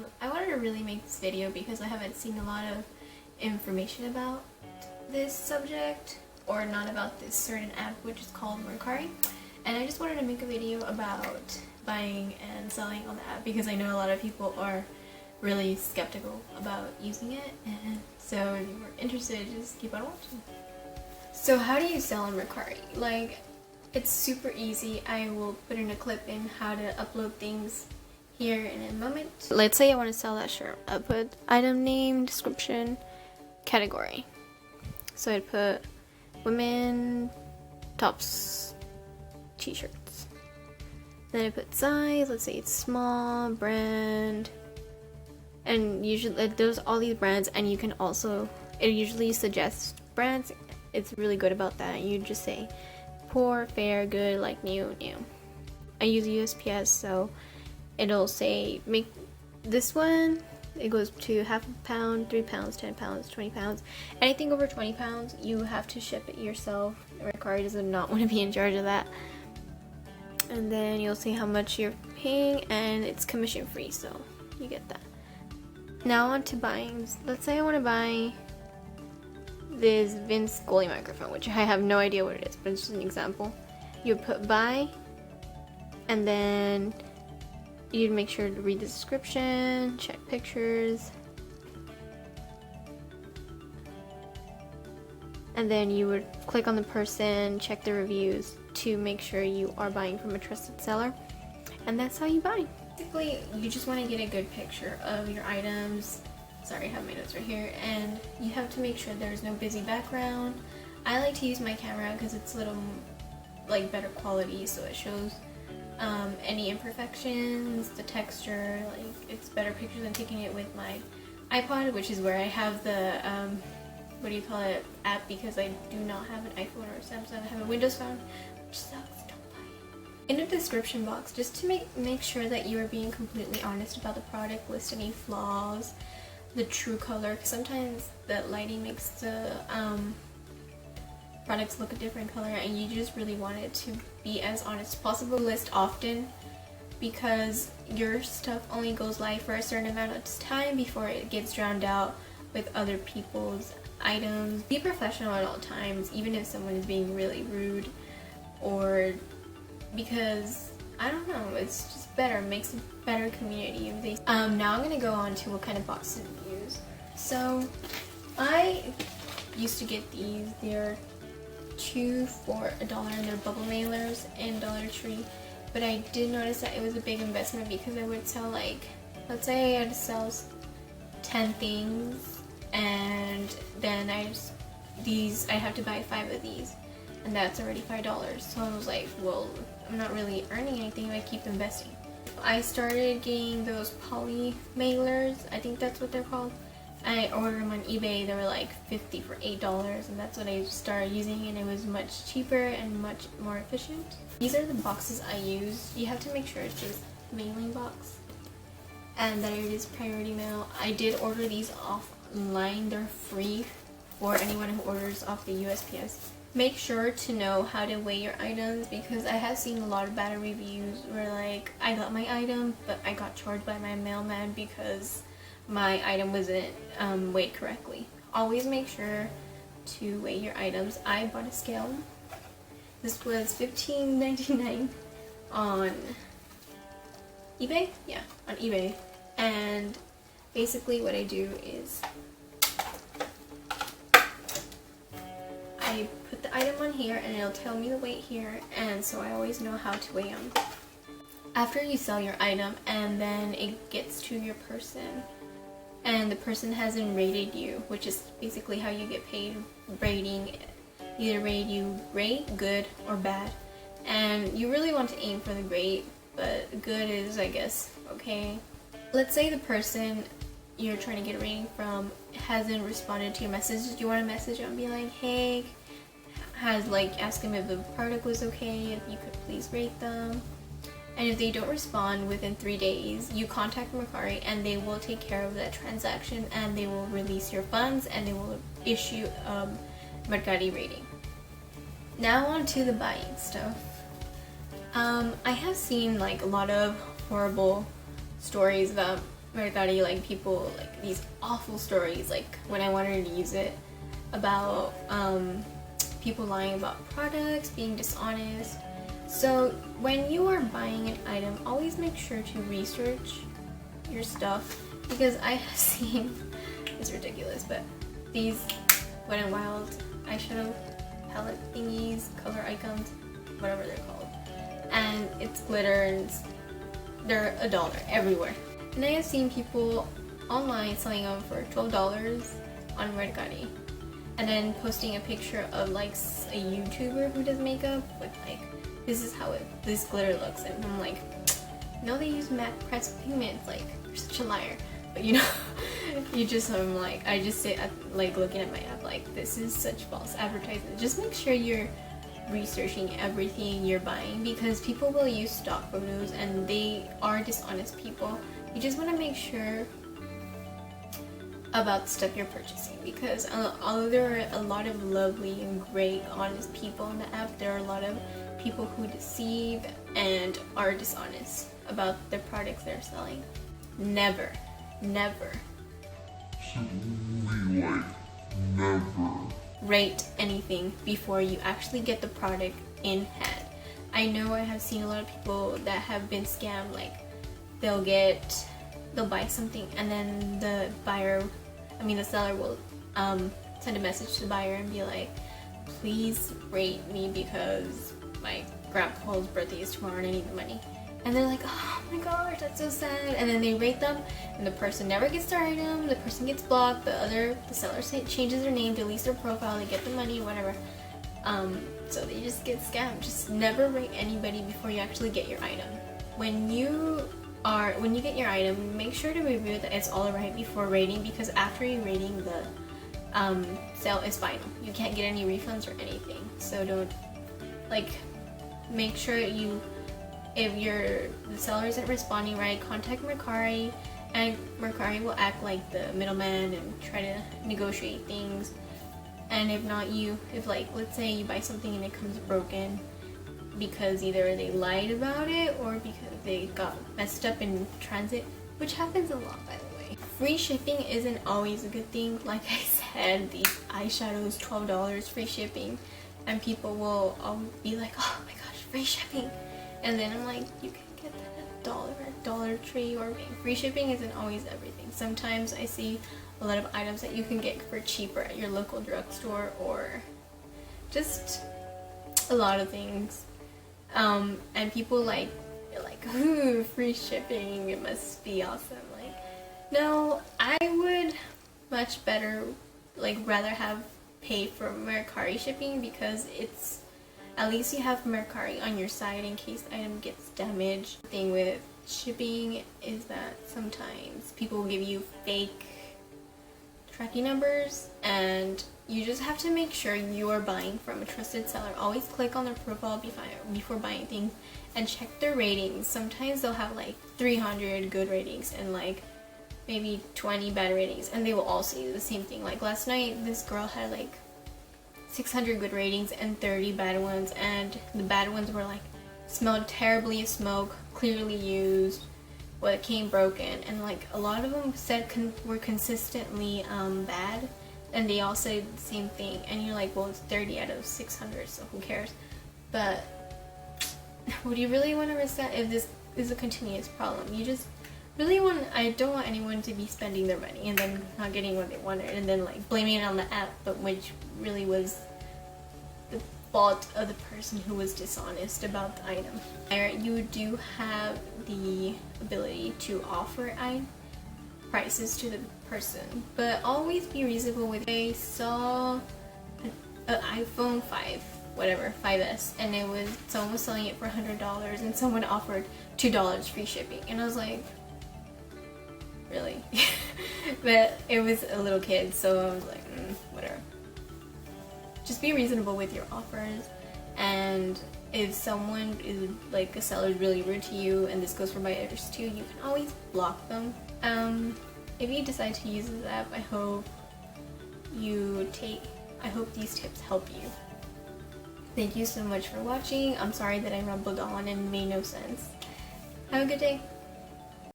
I wanted to really make this video because I haven't seen a lot of information about this subject, or not about this certain app which is called Mercari, and I just wanted to make a video about buying and selling on the app because I know a lot of people are really skeptical about using it, and so if you're interested, just keep on watching. So how do you sell on Mercari? Like, it's super easy. I will put in a clip in how to upload things here in a moment. Let's say I want to sell that shirt. I put item name, description, category. So I'd put women tops t-shirts. Then I put size, let's say it's small, brand, and usually it does all these brands, and you can also, it usually suggests brands. It's really good about that. You just say poor, fair, good, like new. I use USPS, so it'll say make this one, it goes to half a pound, 3 pounds, 10 pounds, 20 pounds. Anything over 20 pounds, you have to ship it yourself. Mercari does not want to be in charge of that. And then you'll see how much you're paying, and it's commission free, so you get that. Now on to buying. Let's say I want to buy this Vince Goalie microphone, which I have no idea what it is, but it's just an example. You put buy, and then you'd make sure to read the description, check pictures, and then you would click on the person, check the reviews to make sure you are buying from a trusted seller, and that's how you buy. Basically, you just want to get a good picture of your items. Sorry, I have my notes right here, and you have to make sure there's no busy background. I like to use my camera because it's a little like better quality, so it shows any imperfections, the texture, like it's better picture than taking it with my iPod, which is where I have the what do you call it, app, because I do not have an iPhone or a Samsung. I have a Windows phone, which sucks. Don't buy it. In the description box, just to make sure that you are being completely honest about the product, list any flaws, the true color. Sometimes the lighting makes the products look a different color, and you just really want it to be as honest as possible. List often, because your stuff only goes live for a certain amount of time before it gets drowned out with other people's items. Be professional at all times, even if someone is being really rude, or because I don't know, it's just better, makes a better community if they now I'm gonna go on to what kind of boxes to use. So I used to get these. They're 2 for $1, and they're bubble mailers in Dollar Tree, but I did notice that it was a big investment because I would sell, like, let's say I had to sell 10 things, and then I have to buy 5 of these, and that's already $5. So I was like, well, I'm not really earning anything if I keep investing. I started getting those poly mailers, I think that's what they're called. I ordered them on eBay. They were like 50 for $8, and that's what I started using, and it was much cheaper and much more efficient. These are the boxes I use. You have to make sure it's just mailing box and that it is priority mail. I did order these offline. They're free for anyone who orders off the USPS. Make sure to know how to weigh your items, because I have seen a lot of bad reviews where, like, I got my item but I got charged by my mailman because my item wasn't weighed correctly. Always make sure to weigh your items. I bought a scale. This was $15.99 on eBay? Yeah, on eBay. And basically what I do is I put the item on here, and it'll tell me the weight here, and so I always know how to weigh them. After you sell your item and then it gets to your person, and the person hasn't rated you, which is basically how you get paid, rating. Either rate you great, good, or bad. And you really want to aim for the great, but good is, I guess, okay. Let's say the person you're trying to get a rating from hasn't responded to your message. Do you want to message them and be like, hey, ask them if the product was okay, if you could please rate them. And if they don't respond within 3 days, you contact Mercari, and they will take care of that transaction, and they will release your funds, and they will issue a Mercari rating. Now on to the buying stuff. I have seen like a lot of horrible stories about Mercari, like people like these awful stories, like when I wanted to use it, about people lying about products, being dishonest. So when you are buying an item, always make sure to research your stuff, because I have seen, it's ridiculous, but these Wet n Wild eyeshadow palette thingies, color icons, whatever they're called, and it's glitter and they're $1 everywhere. And I have seen people online selling them for $12 on Mercari, and then posting a picture of like a YouTuber who does makeup with like, this is how this glitter looks, and I'm like, no, they use matte pressed pigments, like, you're such a liar. But you know, I'm like, I just sit like looking at my app like, this is such false advertising. Just make sure you're researching everything you're buying, because people will use stock photos and they are dishonest people. You just want to make sure about the stuff you're purchasing, because although there are a lot of lovely and great honest people on the app, there are a lot of people who deceive and are dishonest about the products they're selling. Never rate anything before you actually get the product in hand. I know I have seen a lot of people that have been scammed, like they'll buy something and then the seller will send a message to the buyer and be like, please rate me because my grandpa's birthday is tomorrow and I need the money. And they're like, oh my gosh, that's so sad. And then they rate them, and the person never gets their item, the person gets blocked, the seller changes their name, deletes their profile, they get the money, whatever. So they just get scammed. Just never rate anybody before you actually get your item. When you get your item, make sure to review that it's all right before rating, because after you rating, the sale is final. You can't get any refunds or anything. So don't, like, make sure if the seller isn't responding right, contact Mercari, and Mercari will act like the middleman and try to negotiate things. And if not, if like, let's say you buy something and it comes broken because either they lied about it or because they got messed up in transit, which happens a lot, by the way. Free shipping isn't always a good thing. Like I said, these eyeshadows, $12 free shipping, and people will be like, oh my gosh, free shipping. And then I'm like, you can get that at Dollar Tree, or free shipping isn't always everything. Sometimes I see a lot of items that you can get for cheaper at your local drugstore, or just a lot of things. And people they're like, ooh, free shipping, it must be awesome. Like, no, I would much better, rather have pay for Mercari shipping, because it's, at least you have Mercari on your side in case the item gets damaged. The thing with shipping is that sometimes people will give you fake tracking numbers, and you just have to make sure you are buying from a trusted seller. Always click on their profile before buying things and check their ratings. Sometimes they'll have like 300 good ratings and like maybe 20 bad ratings, and they will all say the same thing. Like last night, this girl had like 600 good ratings and 30 bad ones, and the bad ones were like, smelled terribly of smoke, clearly used, what came broken, and like a lot of them said were consistently bad, and they all said the same thing, and you're like, well, it's 30 out of 600, so who cares? But would you really want to resent if this is a continuous problem? You just really I don't want anyone to be spending their money and then not getting what they wanted, and then like blaming it on the app, but which really was the fault of the person who was dishonest about the item. You do have the ability to offer prices to the person, but always be reasonable with it. I saw an iPhone 5S, and someone was selling it for $100, and someone offered $2 free shipping, and I was like, really? But it was a little kid, so I was like, whatever. Just be reasonable with your offers, and if someone is like, a seller is really rude to you, and this goes for buyers too, you can always block them. If you decide to use this app, I hope these tips help you. Thank you so much for watching. I'm sorry that I rambled on and made no sense. Have a good day.